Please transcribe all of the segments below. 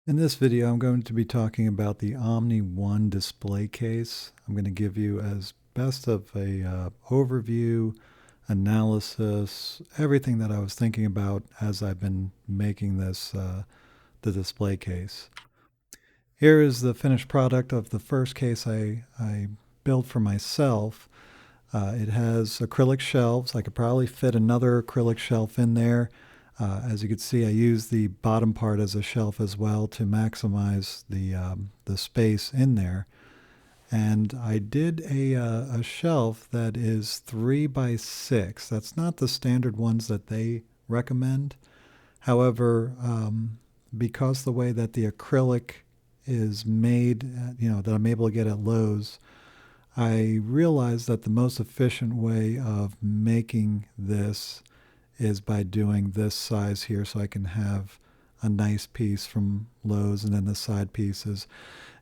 In this video, I'm going to be talking about the Omni One display case. I'm going to give you as best of a overview, analysis, everything that I was thinking about as I've been making this the display case. Here is the finished product of the first case I built for myself. It has acrylic shelves. I could probably fit another acrylic shelf in there. As you can see, I use the bottom part as a shelf as well to maximize the space in there. And I did a shelf that is 3 by 6. That's not the standard ones that they recommend. However, because the way that the acrylic is made, that I'm able to get at Lowe's, I realized that the most efficient way of making this is by doing this size here so I can have a nice piece from Lowe's and then the side pieces.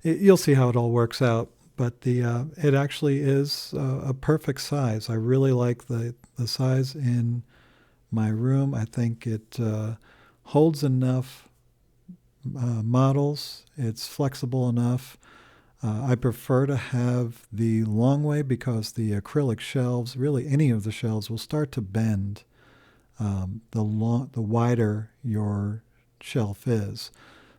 You'll see how it all works out, but it actually is a perfect size. I really like the size in my room. I think it holds enough models. It's flexible enough. I prefer to have the long way because the acrylic shelves, really any of the shelves, will start to bend the wider your shelf is.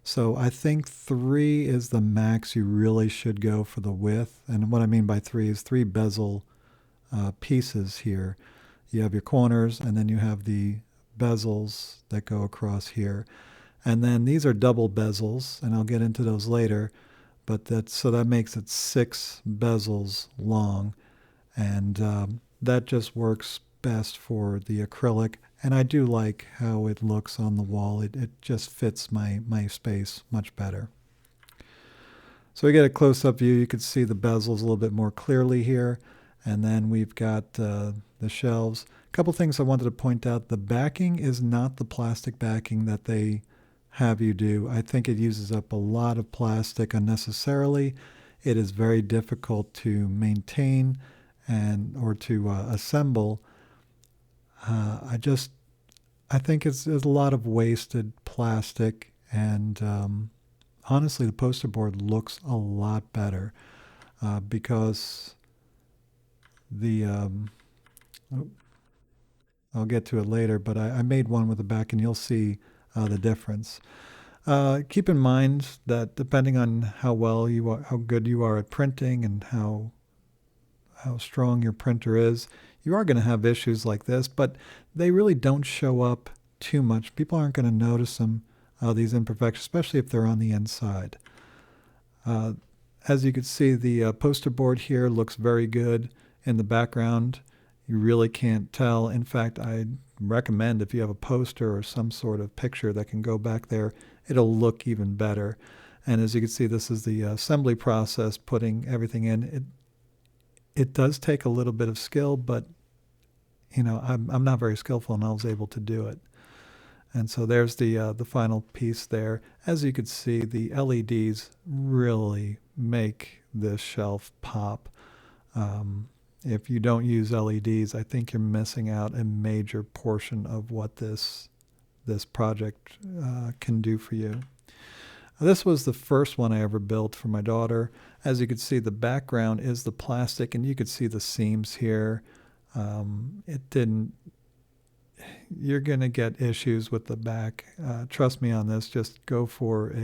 So I think 3 is the max you really should go for the width. And what I mean by 3 is 3 bezel pieces here. You have your corners, and then you have the bezels that go across here. And then these are double bezels, and I'll get into those later. But that makes it 6 bezels long, and that just works best for the acrylic. And I do like how it looks on the wall. It just fits my space much better. So we get a close-up view. You can see the bezels a little bit more clearly here. And then we've got the shelves. A couple things I wanted to point out. The backing is not the plastic backing that they have you do. I think it uses up a lot of plastic unnecessarily. It is very difficult to maintain or to assemble. I think there's a lot of wasted plastic, and honestly, the poster board looks a lot better because the oh, I'll get to it later, but I made one with the back, and you'll see the difference. Keep in mind that depending on how good you are at printing, and how strong your printer is, you are going to have issues like this, but they really don't show up too much. People aren't going to notice them, these imperfections, especially if they're on the inside. As you can see, the poster board here looks very good in the background. You really can't tell. In fact, I recommend if you have a poster or some sort of picture that can go back there, it'll look even better. And as you can see, this is the assembly process, putting everything in. It does take a little bit of skill, but I'm not very skillful, and I was able to do it. And so there's the final piece there. As you can see, the LEDs really make this shelf pop. If you don't use LEDs, I think you're missing out a major portion of what this project can do for you. This was the first one I ever built for my daughter. As you can see, the background is the plastic, and you could see the seams here. You're going to get issues with the back. Trust me on this. Just go for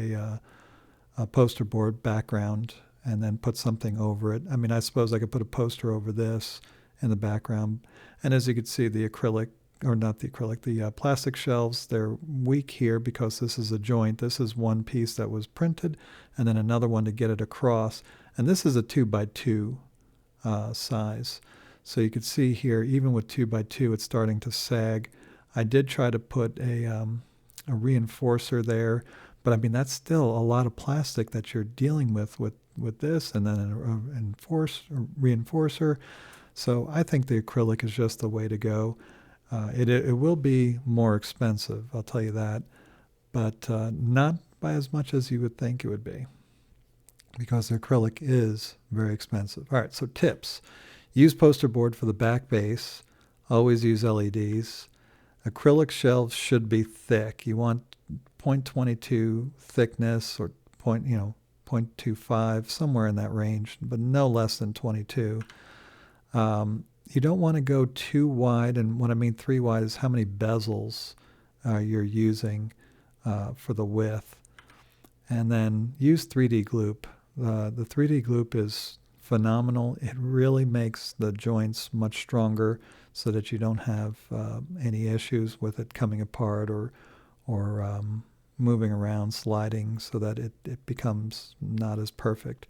a poster board background and then put something over it. I mean, I suppose I could put a poster over this in the background. And as you can see, the acrylic, or not the acrylic, the plastic shelves, they're weak here because this is a joint. This is one piece that was printed, and then another one to get it across. And this is a 2x2 size. So you can see here, even with 2x2, it's starting to sag. I did try to put a reinforcer there, but I mean, that's still a lot of plastic that you're dealing with this, and then a reinforcer. So I think the acrylic is just the way to go. It will be more expensive, I'll tell you that, but not by as much as you would think it would be, because the acrylic is very expensive. All right, so tips. Use poster board for the back base. Always use LEDs. Acrylic shelves should be thick. You want 0.22 thickness or point, 0.25, somewhere in that range, but no less than 22. You don't want to go too wide, and what I mean 3 wide is how many bezels you're using for the width. And then use 3D gloop. The 3D gloop is phenomenal. It really makes the joints much stronger so that you don't have any issues with it coming apart or moving around, sliding, so that it becomes not as perfect.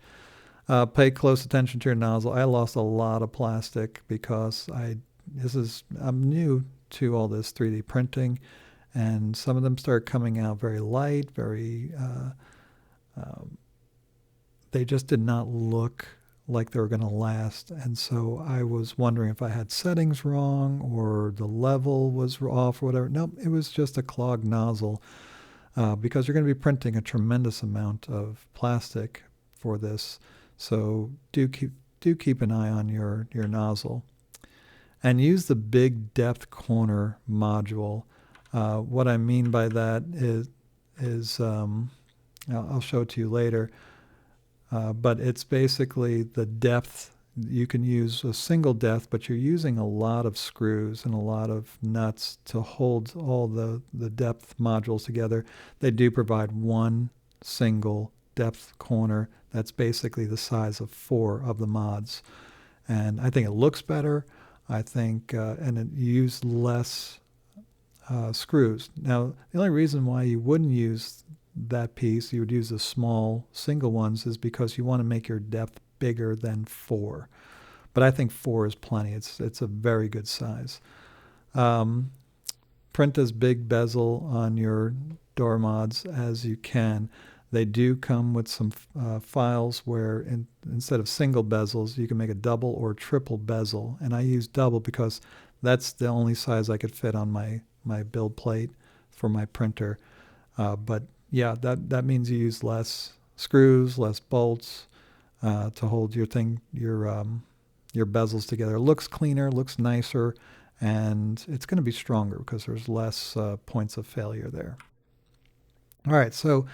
Pay close attention to your nozzle. I lost a lot of plastic because I'm new to all this 3D printing, and some of them start coming out very light, they just did not look like they were going to last. And so I was wondering if I had settings wrong or the level was off or whatever. Nope, it was just a clogged nozzle because you're going to be printing a tremendous amount of plastic for this. So do keep an eye on your nozzle. And use the big depth corner module. What I mean by that is I'll show it to you later. But it's basically the depth. You can use a single depth, but you're using a lot of screws and a lot of nuts to hold all the depth modules together. They do provide one single depth corner that's basically the size of 4 of the mods. And I think it looks better. I think, and it used less screws. Now, the only reason why you wouldn't use that piece, you would use the small single ones, is because you want to make your depth bigger than 4. But I think 4 is plenty. It's a very good size. Print as big bezel on your door mods as you can. They do come with some files where instead of single bezels, you can make a double or triple bezel. And I use double because that's the only size I could fit on my build plate for my printer. But yeah, that means you use less screws, less bolts to hold your bezels together. It looks cleaner, looks nicer, and it's going to be stronger because there's less points of failure there. All right, so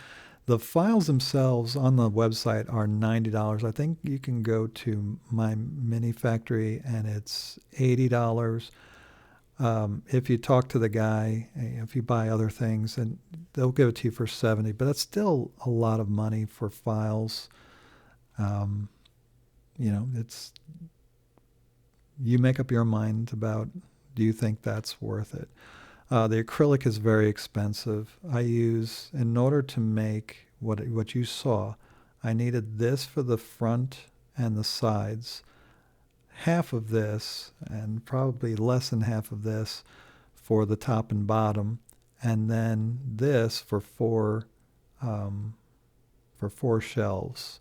the files themselves on the website are $90. I think you can go to my mini factory and it's $80. If you talk to the guy, if you buy other things, and they'll give it to you for $70, but that's still a lot of money for files. You make up your mind about, do you think that's worth it? The acrylic is very expensive. In order to make what you saw, I needed this for the front and the sides, half of this, and probably less than half of this for the top and bottom, and then this for four shelves.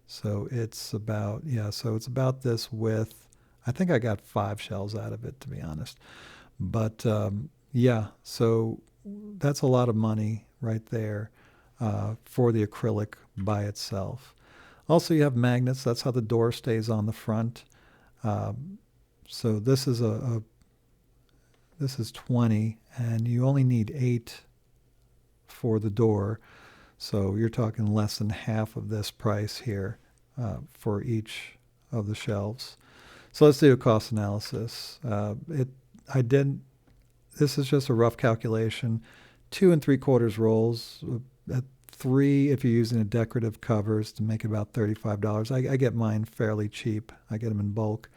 So it's about this width. I think I got 5 shelves out of it, to be honest. But so that's a lot of money right there for the acrylic by itself. Also, you have magnets. That's how the door stays on the front. So this is this is 20, and you only need 8 for the door. So you're talking less than half of this price here for each of the shelves. So let's do a cost analysis. This is just a rough calculation. 2 3/4 rolls at 3 if you're using the decorative covers to make about $35. I get mine fairly cheap. I get them in bulk.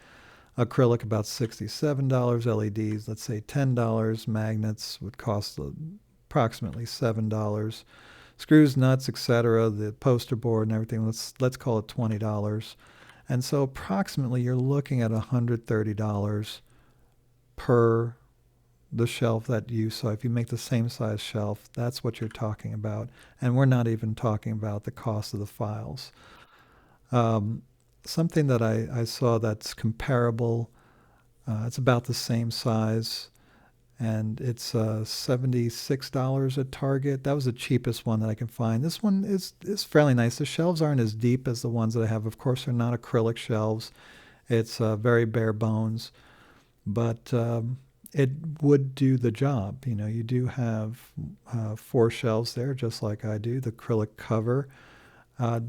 Acrylic about $67. LEDs, let's say $10. Magnets would cost approximately $7. Screws, nuts, etc., the poster board and everything, let's call it $20. And so approximately you're looking at $130 per the shelf that you saw. If you make the same size shelf, that's what you're talking about. And we're not even talking about the cost of the files. Something that I saw that's comparable, it's about the same size, and it's $76 at Target. That was the cheapest one that I can find. This one is fairly nice. The shelves aren't as deep as the ones that I have. Of course, they're not acrylic shelves. It's very bare bones, but it would do the job. You know, you do have 4 shelves there, just like I do. The acrylic cover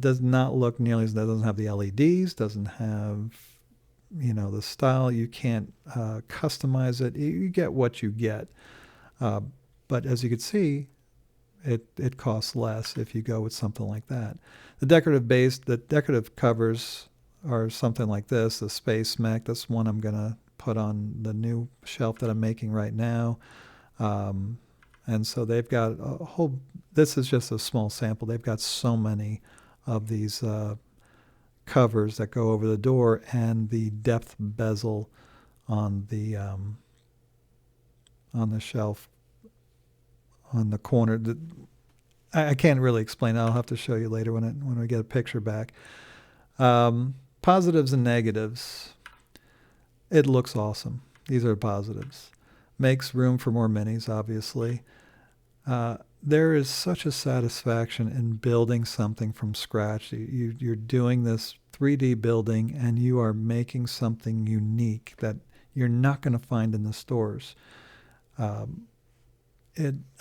does not look nearly as, that doesn't have the LEDs, doesn't have, you know, the style. You can't customize it. You get what you get. Uh, but as you can see, it costs less if you go with something like that. The decorative covers are something like this, the Space Mech. That's one I'm going to put on the new shelf that I'm making right now. And so they've got a whole, this is just a small sample. They've got so many of these covers that go over the door, and the depth bezel on the shelf on the corner. I can't really explain it. I'll have to show you later when we get a picture back. Positives and negatives. It looks awesome. These are positives. Makes room for more minis, obviously. There is such a satisfaction in building something from scratch. You're doing this 3D building, and you are making something unique that you're not going to find in the stores. I'm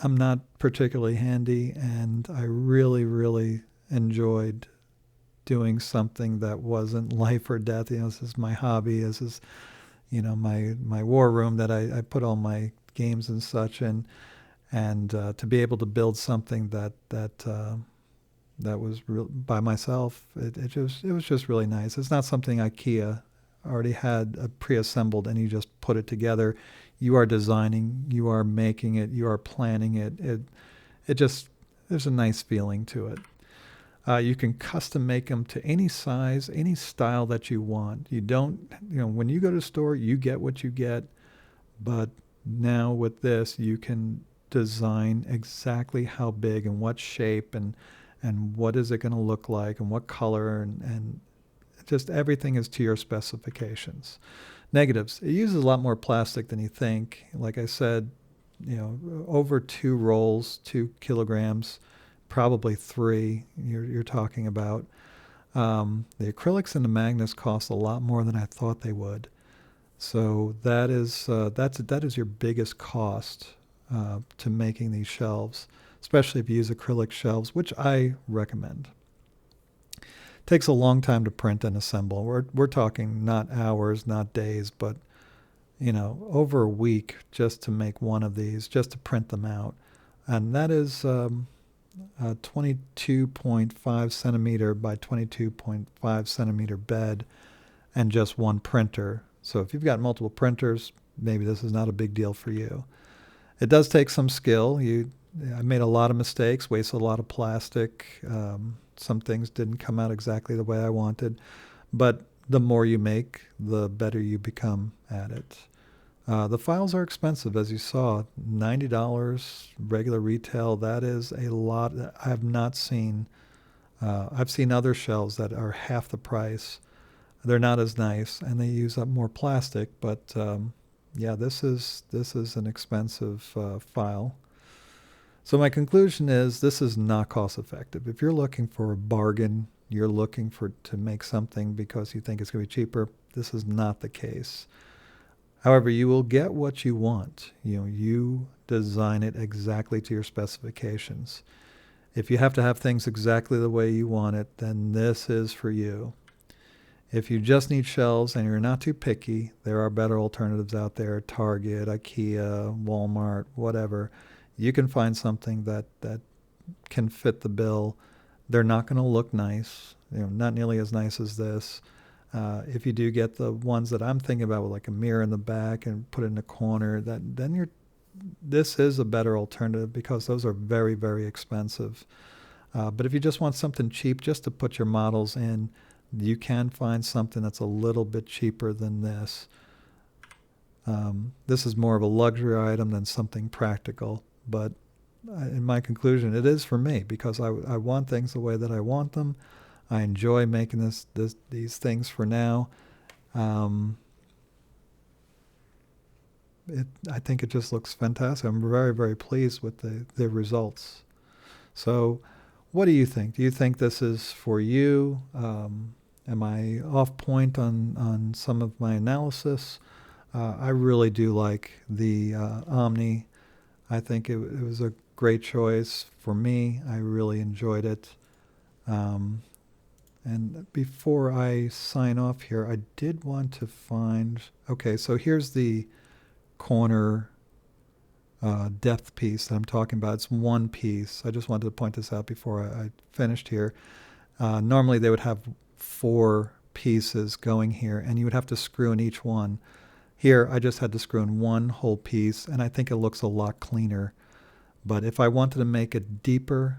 not particularly handy, and I really, really enjoyed doing something that wasn't life or death. You know, this is my hobby. This is, you know, my war room that I put all my games and such in, and to be able to build something that was real by myself, it was just really nice. It's not something IKEA already had pre-assembled and you just put it together. You are designing, you are making it, you are planning it. It just, there's a nice feeling to it. You can custom make them to any size, any style that you want. You don't, you know, when you go to the store, you get what you get. But now with this, you can design exactly how big and what shape and what is it going to look like and what color, and just everything is to your specifications. Negatives. It uses a lot more plastic than you think. Like I said, you know, over 2 rolls, 2 kilograms, probably 3 you're talking about. The acrylics and the magnets cost a lot more than I thought they would. So that is your biggest cost to making these shelves, especially if you use acrylic shelves, which I recommend. Takes a long time to print and assemble. We're talking not hours, not days, but, you know, over a week just to make one of these, just to print them out. And that is a 22.5 centimeter by 22.5 centimeter bed and just one printer. So if you've got multiple printers, maybe this is not a big deal for you. It does take some skill. I made a lot of mistakes, wasted a lot of plastic. Some things didn't come out exactly the way I wanted, but the more you make, the better you become at it. The files are expensive, as you saw, $90 regular retail. That is a lot. I have not seen. I've seen other shelves that are half the price. They're not as nice, and they use up more plastic. But yeah, this is an expensive file. So my conclusion is this is not cost effective. If you're looking for a bargain, you're looking to make something because you think it's going to be cheaper, this is not the case. However, you will get what you want. You know, you design it exactly to your specifications. If you have to have things exactly the way you want it, then this is for you. If you just need shelves and you're not too picky, there are better alternatives out there, Target, IKEA, Walmart, whatever. You can find something that can fit the bill. They're not going to look nice, you know, not nearly as nice as this. If you do get the ones that I'm thinking about with like a mirror in the back and put it in a corner, this is a better alternative because those are very, very expensive. But if you just want something cheap just to put your models in, you can find something that's a little bit cheaper than this. This is more of a luxury item than something practical. But in my conclusion, it is for me because I want things the way that I want them. I enjoy making these things for now. I think it just looks fantastic. I'm very, very pleased with the results. So what do you think? Do you think this is for you? Am I off point on some of my analysis? I really do like the Omni. I think it was a great choice for me. I really enjoyed it. Um, and before I sign off here, I did want to find. Okay, so here's the corner depth piece that I'm talking about. It's one piece. I just wanted to point this out before I finished here. Normally they would have four pieces going here, and you would have to screw in each one. Here, I just had to screw in one whole piece, and I think it looks a lot cleaner. But if I wanted to make it deeper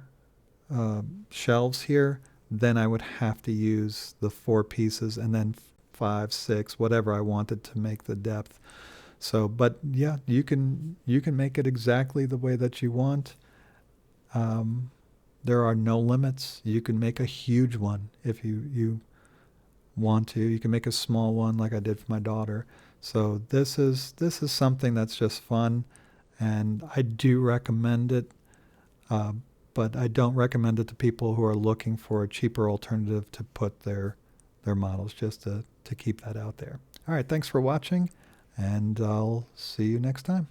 shelves here, then I would have to use the four pieces and then five, six, whatever I wanted to make the depth. So, but yeah, you can make it exactly the way that you want. Um, there are no limits. You can make a huge one if you want to. You can make a small one like I did for my daughter. So this is something that's just fun, and I do recommend it. Uh, but I don't recommend it to people who are looking for a cheaper alternative to put their models. Just to keep that out there. All right, thanks for watching, and I'll see you next time.